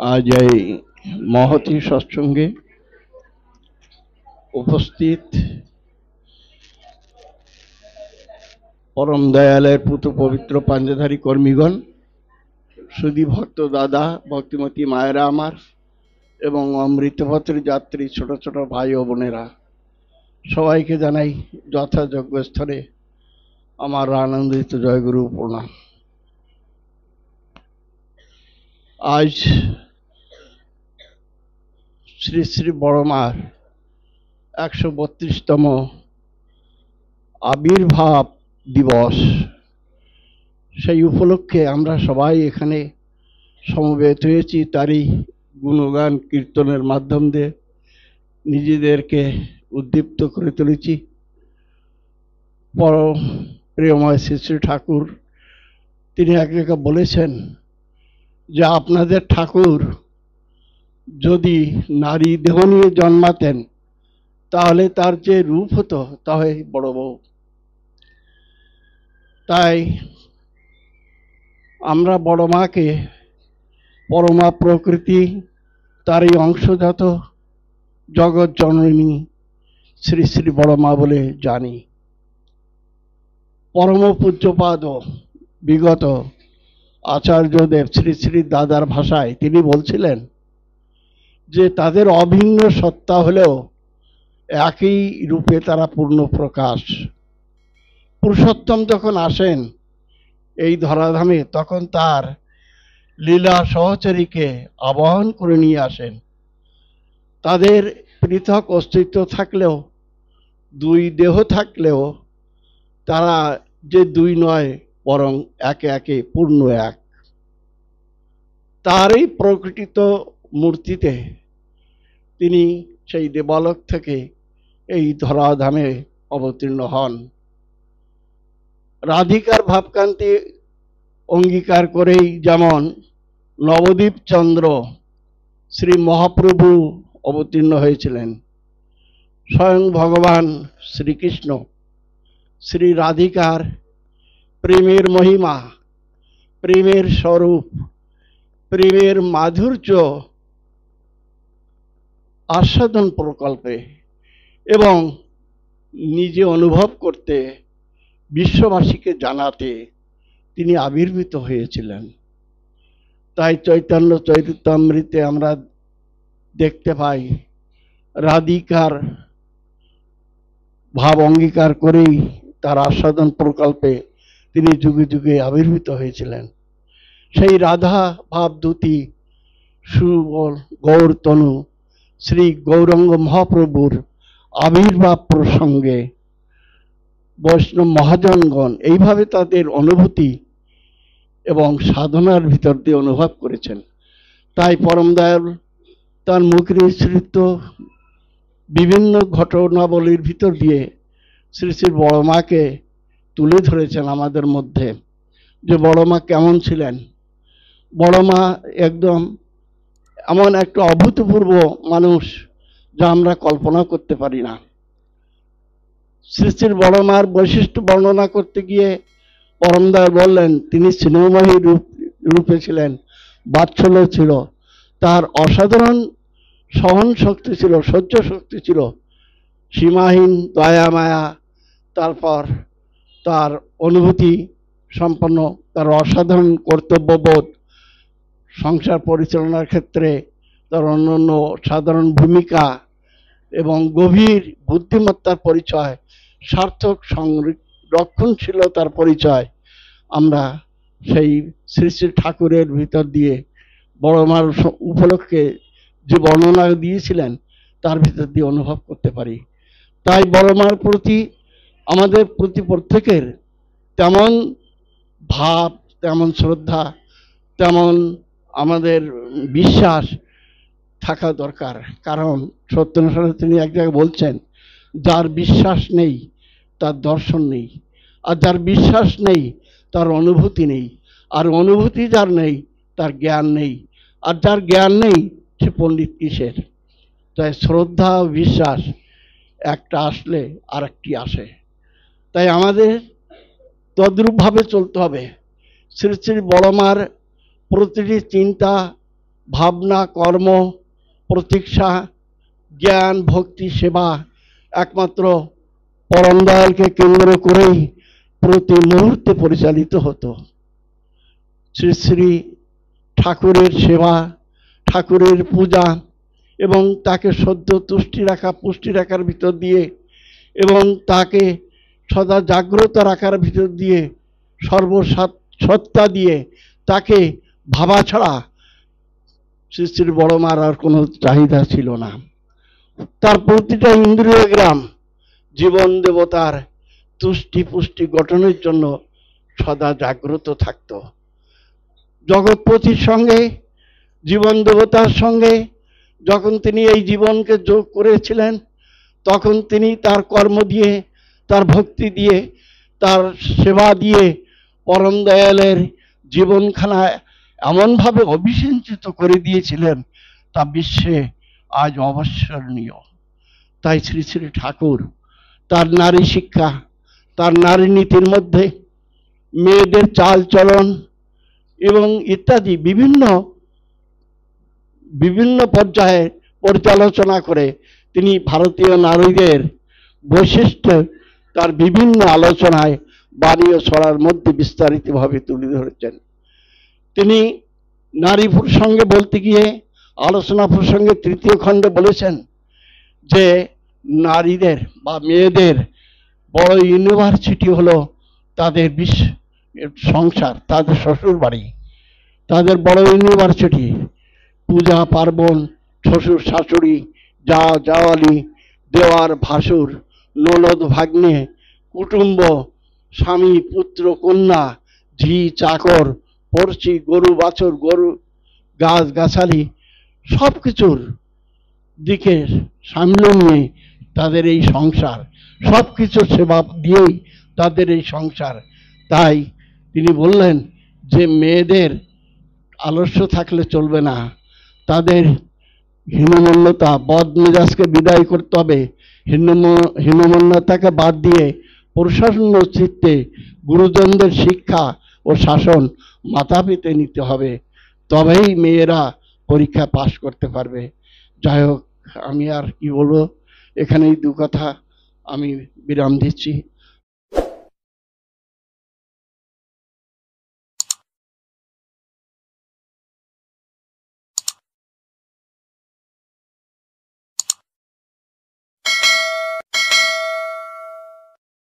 আজ এই মহতী সৎসঙ্গে উপস্থিত পরম দয়ালের পুত পবিত্র পাঞ্জাধারী কর্মীগণ, সুধী ভক্ত দাদা, ভক্তিমতী মায়েরা আমার এবং অমৃতপথের যাত্রী ছোট ছোট ভাই ও বোনেরা, সবাইকে জানাই যথাযোগ্য স্তরে আমার আনন্দিত জয়গুরু প্রণাম। আজ শ্রী শ্রী বড়মার 132তম আবির্ভাব দিবস। সেই উপলক্ষে আমরা সবাই এখানে সমবেত হয়েছি, তারই গুণগান কীর্তনের মাধ্যম দিয়ে নিজেদেরকে উদ্দীপ্ত করে তুলেছি। পরম প্রিয়ময় শ্রী শ্রী ঠাকুর তিনি এক জায়গায় বলেছেন যে আপনাদের ঠাকুর যদি নারী দেহ নিয়ে জন্মাতেন তাহলে তার যে রূপ হতো তা হয় বড় বউ। তাই আমরা বড় মাকে পরমা প্রকৃতি, তারই অংশজাত জগৎ জননী শ্রী শ্রী বড় মা বলে জানি। পরম পূজ্যপাদ বিগত আচার্যদেব শ্রী শ্রী দাদার ভাষায় তিনি বলছিলেন যে তাদের অভিন্ন সত্তা হলেও একই রূপে তারা পূর্ণ প্রকাশ। পুরুষোত্তম যখন আসেন এই ধরাধামে তখন তার লীলা সহচরীকে আবাহন করে নিয়ে আসেন। তাদের পৃথক অস্তিত্ব থাকলেও, দুই দেহ থাকলেও তারা যে দুই নয় বরং একে একে পূর্ণ এক। তারই প্রকটিত মূর্তিতে তিনি সেই দেবালক থেকে এই ধরাধামে অবতীর্ণ হন। রাধিকার ভাবকান্তি অঙ্গীকার করেই যেমন নবদ্বীপ চন্দ্র শ্রী মহাপ্রভু অবতীর্ণ হয়েছিলেন, স্বয়ং ভগবান শ্রীকৃষ্ণ শ্রী রাধিকার প্রেমের মহিমা, প্রেমের স্বরূপ, প্রেমের মাধুর্য আস্বাদন প্রকল্পে এবং নিজে অনুভব করতে, বিশ্ববাসীকে জানাতে তিনি আবির্ভূত হয়েছিলেন। তাই চৈতন্য চরিতামৃতে আমরা দেখতে পাই রাধিকার ভাব অঙ্গীকার করেই তার আস্বাদন প্রকল্পে তিনি যুগে যুগে আবির্ভূত হয়েছিলেন। সেই রাধা ভাবদূতী সুবল গৌরতনু শ্রী গৌরাঙ্গ মহাপ্রভুর আবির্ভাব প্রসঙ্গে বৈষ্ণব মহাজনগণ এইভাবে তাদের অনুভূতি এবং সাধনার ভিতর দিয়ে অনুভব করেছেন। তাই পরম দয়াল তার মুখে নিঃসৃত বিভিন্ন ঘটনাবলীর ভিতর দিয়ে শ্রী শ্রী বড় মাকে তুলে ধরেছেন আমাদের মধ্যে, যে বড় মা কেমন ছিলেন। বড় মা একদম এমন একটা অভূতপূর্ব মানুষ যা আমরা কল্পনা করতে পারি না। শ্রী শ্রী বড় মার বৈশিষ্ট্য বর্ণনা করতে গিয়ে পরম দয়াল বললেন তিনি স্নেহময়ী রূপে ছিলেন, বাৎসল্য ছিল, তার অসাধারণ সহন শক্তি ছিল, সহ্য শক্তি ছিল, সীমাহীন দয়া মায়া, তারপর তার অনুভূতি সম্পন্ন, তার অসাধারণ কর্তব্যবোধ, সংসার পরিচালনার ক্ষেত্রে তার অন্যান্য সাধারণ ভূমিকা এবং গভীর বুদ্ধিমত্তার পরিচয়, সার্থক রক্ষণশীলতার পরিচয় আমরা সেই শ্রী শ্রী ঠাকুরের ভিতর দিয়ে বড় মার উপলক্ষে যে বর্ণনা দিয়েছিলেন তার ভিতর দিয়ে অনুভব করতে পারি। তাই বড় মার প্রতি আমাদের প্রতি প্রত্যেকের তেমন ভাব, তেমন শ্রদ্ধা, তেমন আমাদের বিশ্বাস থাকা দরকার। কারণ সত্যনারায়ণ তিনি এক জায়গায় বলছেন যার বিশ্বাস নেই তার দর্শন নেই, আর যার বিশ্বাস নেই তার অনুভূতি নেই, আর অনুভূতি যার নেই তার জ্ঞান নেই, আর যার জ্ঞান নেই সে পণ্ডিত কিসের। তাই শ্রদ্ধা ও বিশ্বাস একটা আসলে আর একটি আসে। তাই আমাদের তদ্রূপভাবে চলতে হবে। শ্রী শ্রী বড় মার প্রতিটি চিন্তা ভাবনা, কর্ম, প্রতীক্ষা, জ্ঞান, ভক্তি, সেবা একমাত্র পরম দয়ালকে কেন্দ্র করেই প্রতি মুহূর্তে পরিচালিত হতো। শ্রী শ্রী ঠাকুরের সেবা, ঠাকুরের পূজা এবং তাকে সদ্য পুষ্টি রাখার ভিতর দিয়ে এবং তাকে সদা জাগ্রত রাখার ভিতর দিয়ে সর্বসত্তা দিয়ে তাকে ভাবা ছাড়া শ্রী শ্রী বড় মার আর কোনো চাহিদা ছিল না। তার প্রতিটা ইন্দ্রিয় গ্রাম জীবন দেবতার তুষ্টি পুষ্টি গঠনের জন্য সদা জাগ্রত থাকত। জগৎপতির সঙ্গে, জীবন দেবতার সঙ্গে যখন তিনি এই জীবনকে যোগ করেছিলেন, তখন তিনি তার কর্ম দিয়ে, তার ভক্তি দিয়ে, তার সেবা দিয়ে পরম দয়ালের জীবনখানা এমনভাবে অভিসিঞ্চিত করে দিয়েছিলেন, তা বিশ্বে আজ অবিস্মরণীয়। তাই শ্রী শ্রী ঠাকুর তার নারী শিক্ষা, তার নারী নীতির মধ্যে মেয়েদের চাল চলন এবং ইত্যাদি বিভিন্ন বিভিন্ন পর্যায়ে পর্যালোচনা করে তিনি ভারতীয় নারীদের বৈশিষ্ট্য তার বিভিন্ন আলোচনায় বাণী ও ছড়ার মধ্যে বিস্তারিতভাবে তুলে ধরেছেন। তিনি নারী প্রসঙ্গে বলতে গিয়ে আলোচনা প্রসঙ্গে তৃতীয় খণ্ডে বলেছেন যে নারীদের বা মেয়েদের বড় ইউনিভার্সিটি হলো তাদের সংসার, তাদের শ্বশুর বাড়ি, তাদের বড় ইউনিভার্সিটি। পূজা পার্বণ, শ্বশুর শাশুড়ি, জাওয়ালি, দেওয়ার ভাসুর, ননদ ভাগ্নে, কুটুম্ব, স্বামী পুত্র কন্যা, ঝি চাকর, পড়শি, গরু বাছুর, গাছ গাছালি সব কিছুর দিকে সামলে নিয়ে তাদের এই সংসার, সব কিছুর সেবা দিয়েই তাদের এই সংসার। তাই তিনি বললেন যে মেয়েদের আলস্য থাকলে চলবে না, তাদের হীনমন্যতা, বদ মেজাজকে বিদায় করতে হবে। হীনমন্যতাকে বাদ দিয়ে প্রশাসন চিত্তে গুরুজনদের শিক্ষা ও শাসন মাথা পেতে নিতে হবে, তবেই মেয়েরা পরীক্ষা পাশ করতে পারবে। যাই হোক, আমি আর কি বলবো, এখানেই দু কথা আমি বিরাম দিচ্ছি।